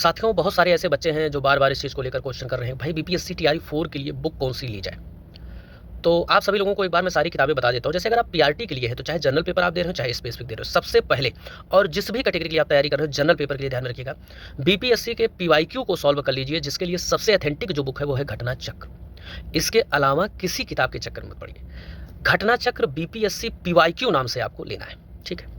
साथियों, बहुत सारे ऐसे बच्चे हैं जो बार-बार इस चीज़ को लेकर क्वेश्चन कर रहे हैं, भाई बीपीएससी टीआरई 4 के लिए बुक कौन-सी ली जाए? तो आप सभी लोगों को एक बार मैं सारी किताबें बता देता हूँ। जैसे अगर आप पीआरटी के लिए है, तो चाहे जनरल पेपर आप दे रहे हो, चाहे स्पेसिफिक दे रहे हो, सबसे पहले और जिस भी कैटेगरी के लिए आप तैयारी कर रहे हो, जनरल पेपर के लिए ध्यान में रखिएगा, बीपीएससी के पीवाईक्यू को सॉल्व कर लीजिए, जिसके लिए सबसे ऑथेंटिक जो बुक है वो है घटना चक्र। इसके अलावा किसी किताब के चक्कर में मत पड़िए। घटना चक्र बीपीएससी पीवाईक्यू नाम से आपको लेना है, ठीक है?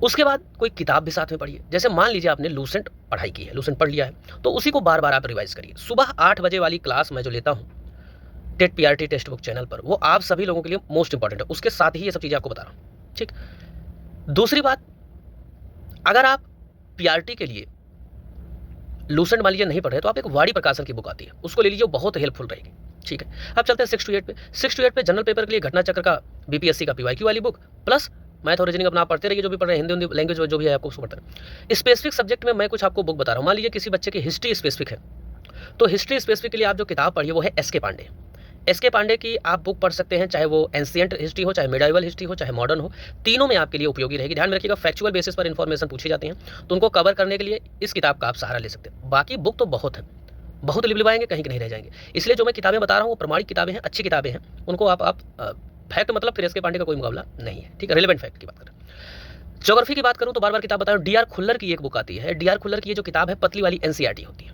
उसके बाद कोई किताब भी साथ में पढ़िए। जैसे मान लीजिए आपने लूसेंट पढ़ाई की है, लूसेंट पढ़ लिया है, तो उसी को बार-बार आप रिवाइज करिए। सुबह 8 बजे वाली क्लास मैं जो लेता हूँ, TET PRT text book channel पर, वो आप सभी लोगों के लिए मोस्ट इंपॉर्टेंट है। उसके साथ ही ये सब चीज़ें आपको बता रहा हूँ, ठीक? दूसरी बात, अगर आप पीआरटी के लिए लूसेंट मान लीजिए नहीं पढ़ रहे, तो आप एक वाड़ी प्रकाशन की बुक आती है, उसको ले लीजिए, बहुत हेल्पफुल रहेगी, ठीक है? अब चलते हैं 6 to 8 पे। 6 to 8 पे जनरल पेपर के लिए घटना चक्र का बीपीएससी का पीवाईक्यू वाली बुक प्लस मैथ और रीजनिंग अपना आप पढ़ते रहिए, जो भी पढ़ रहे हैं, हिंदी लैंग्वेज जो भी है आपको उसको पढ़ते रहे। स्पेसिफिक सब्जेक्ट में मैं कुछ आपको बुक बता रहा हूँ। मान लीजिए किसी बच्चे की हिस्ट्री स्पेसिफिक है, तो हिस्ट्री स्पेसिफिक के लिए आप जो किताब पढ़िए वो है एसके पांडे। एसके पांडे की आप बुक पढ़ सकते हैं, चाहे वो एंशिएंट हिस्ट्री हो, चाहे मिडाइवल हिस्ट्री हो, चाहे मॉडर्न हो, तीनों में आपके लिए उपयोगी रहेगी। ध्यान में रखिएगा, फैक्चुअल बेसिस पर इन्फॉर्मेशन पूछी जाती हैं, तो उनको कवर करने के लिए इस किताब का आप सहारा ले सकते हैं। बाकी बुक तो बहुत है, बहुत लिबलिबाएंगे, कहीं नहीं रह जाएंगे। इसलिए जो मैं किताबें बता रहा हूँ वो प्रमाणिक किताबें हैं, अच्छी किताबें हैं, उनको आप फैक्ट मतलब फिर एसके पांडे का कोई मुकाबला नहीं है, ठीक है? रिलेवेंट फैक्ट की बात करें। ज्योग्राफी की बात करूं तो बार-बार किताब बता रहा हूं, डीआर खुल्लर की एक बुक आती है। डीआर खुल्लर की ये जो किताब है, पतली वाली एनसीईआरटी होती है,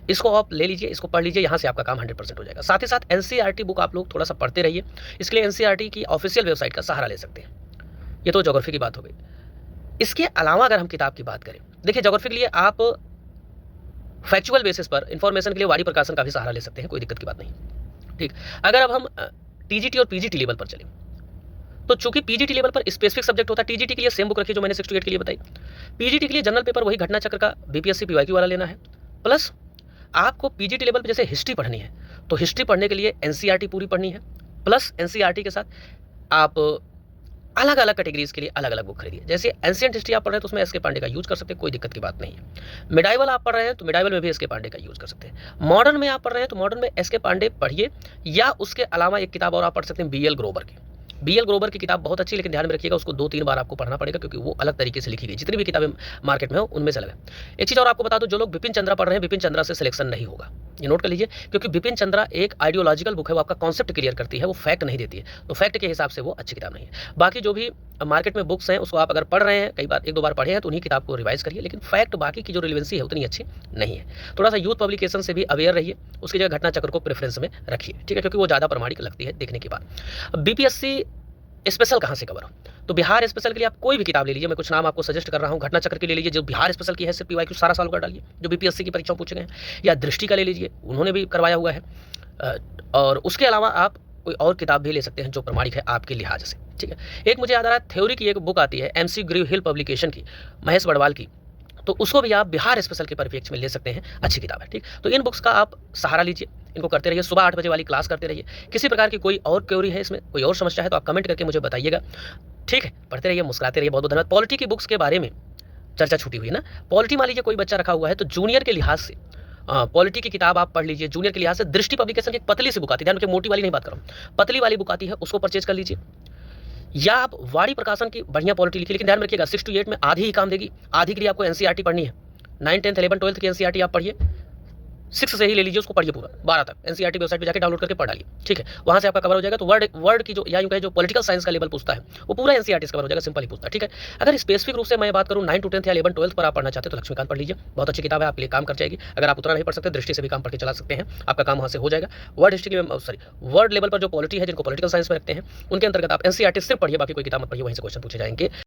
इसको आप ले लीजिए, इसको पढ़ लीजिए, यहाँ से आपका काम 100% हो जाएगा। साथ ही साथ एनसीईआरटी बुक आप लोग थोड़ा सा पढ़ते रहिए, इसके लिए एनसीईआरटी की ऑफिशियल वेबसाइट का सहारा ले सकते हैं। ये तो ज्योग्राफी की बात हो गई। इसके अलावा अगर हम किताब की बात करें, देखिए ज्योग्राफी के लिए आप फैक्चुअल बेसिस पर इन्फॉर्मेशन के लिए वाड़ी प्रकाशन का भी सहारा ले सकते हैं, कोई दिक्कत की बात नहीं, ठीक? अगर अब हम टीजीटी और पीजीटी लेवल पर चलें, तो चूंकि पीजीटी लेवल पर स्पेसिफिक सब्जेक्ट होता है, टीजीटी के लिए सेम बुक रखी जो मैंने 6 to 8 के लिए बताई। पीजीटी के लिए जनरल पेपर वही घटना चक्र का बीपीएससी पीवाईक्यू वाला लेना है, प्लस आपको पीजीटी लेवल पे जैसे हिस्ट्री पढ़नी है, तो हिस्ट्री पढ़ने के लिए एनसीईआरटी पूरी पढ़नी है, प्लस एनसीईआरटी के साथ आप अलग अलग कैटेगरीज के लिए अलग अलग बुक खरीदिए। जैसे एंशिएंट हिस्ट्री आप पढ़ रहे हैं तो उसमें एसके पांडे का यूज कर सकते हैं, कोई दिक्कत की बात नहीं है। मिडाइवल आप पढ़ रहे हैं तो मिडाइवल में भी एसके पांडे का यूज कर सकते हैं। मॉडर्न में आप पढ़ रहे हैं तो मॉडर्न में एसके पांडे पढ़िए, या उसके अलावा एक किताब और आप पढ़ सकते हैं बीएल ग्रोवर की। बीएल ग्रोवर की किताब बहुत अच्छी, लेकिन ध्यान में रखिएगा उसको 2-3 बार आपको पढ़ना पड़ेगा, क्योंकि वो अलग तरीके से लिखी गई। जितनी भी किताबें मार्केट में हो उनमें से अलग है। एक चीज़ और आपको बता दूं, जो लोग बिपिन चंद्रा पढ़ रहे हैं, बिपिन चंद्रा से सिलेक्शन नहीं होगा, ये नोट कर लीजिए, क्योंकि बिपिन चंद्रा एक आइडियोलॉजिकल बुक है, वो आपका कॉन्सेप्ट क्लियर करती है, वो फैक्ट नहीं देती है, तो फैक्ट के हिसाब से वो अच्छी किताब नहीं है। बाकी जो भी मार्केट में बुक्स हैं उसको आप अगर पढ़ रहे हैं, कई बार 1-2 बार पढ़े हैं, तो उन्हीं किताब को रिवाइज करिए, लेकिन फैक्ट बाकी की जो रिलेवेंसी है उतनी अच्छी नहीं है। थोड़ा सा यूथ पब्लिकेशन से भी अवेयर रहिए, उसकी जगह घटना चक्र को प्रेफरेंस में रखिए, ठीक है? क्योंकि वो ज़्यादा प्रमाणिक लगती है देखने के बाद। बीपीएससी स्पेशल कहाँ से कवर हो, तो बिहार स्पेशल के लिए आप कोई भी किताब ले लीजिए, मैं कुछ नाम आपको सजेस्ट कर रहा हूँ। घटना चक्र के ले लीजिए, जो बिहार स्पेशल की है, सिर्फ पीवाईक्यू सारा साल कर डालिए, जो बीपीएससी की परीक्षाओं पूछे गए हैं, या दृष्टि का ले लीजिए, उन्होंने भी करवाया हुआ है। और उसके अलावा आप कोई और किताब भी ले सकते हैं जो प्रमाणिक है आपके लिहाज से, ठीक है? एक मुझे याद आ रहा है, थ्योरी की एक बुक आती है MC ग्रीव हिल पब्लिकेशन की, महेश बड़वाल की, तो उसको भी आप बिहार स्पेशल के परिप्रेक्ष्य में ले सकते हैं, अच्छी किताब है, ठीक? तो इन बुक्स का आप सहारा लीजिए, इनको करते रहिए, सुबह 8 बजे वाली क्लास करते रहिए। किसी प्रकार की कोई और क्वेरी है, इसमें कोई और समस्या है, तो आप कमेंट करके मुझे बताइएगा, ठीक है? पढ़ते रहिए, मुस्कुराते रहिए। बहुत बहुत धन्यवाद। पॉलिटी की बुक्स के बारे में चर्चा छूटी हुई ना, पॉलिटी मान लीजिए कोई बच्चा रखा हुआ है, तो जूनियर के लिहाज से पॉलिटी की किताब आप पढ़ लीजिए। जूनियर के लिहाज से दृष्टि पब्लिकेशन की एक पतली सी बुक आती है, ध्यान रखिए, मोटी वाली नहीं बात कर रहा हूँ, पतली वाली बुक आती है, उसको परचेज कर लीजिए। या आप वाड़ी प्रकाशन की बढ़िया पॉलिटी लिखिए, लेकिन ध्यान रखिएगा 6 to 8 में आधी ही काम देगी, आधी के लिए आपको एनसीईआरटी पढ़नी है। 9, 10, 11, 12 की एनसीईआरटी आप पढ़िए, 6 से ही ले लीजिए, उसको पढ़िए पूरा 12 तक। एनसीईआरटी वेबसाइट पे जाके डाउनलोड करके पढ़ डालिए, ठीक है? वहाँ से आपका कवर हो जाएगा। तो वर्ड की जो, या यूँ कहे जो पॉलिटिकल साइंस का लेवल पूछता है, वो पूरा एनसीईआरटी से कवर हो जाएगा, सिंपल ही पूछता है, ठीक है? अगर स्पेसिफिक रूप से मैं बात करूँ 9 to 10 या 11, 12 पर आप पढ़ना चाहते हैं, तो लक्ष्मीकांत पढ़ लीजिए, बहुत अच्छी किताब है, आपके लिए काम कर जाएगी। अगर आप उतना नहीं पढ़ सकते, दृष्टि से भी काम पढ़ के चला सकते हैं, आपका काम वहाँ से हो जाएगा। वर्ड हिस्ट्री में, सॉरी, वर्ड लेवल पर जो पॉलिटी है, जिनको पॉलिटिकल साइंस में रखते हैं, उनके अंतर्गत आप एनसीईआरटी सिर्फ पढ़िए, बाकी कोई किताब मत पढ़िए, वहीं से क्वेश्चन पूछे जाएंगे।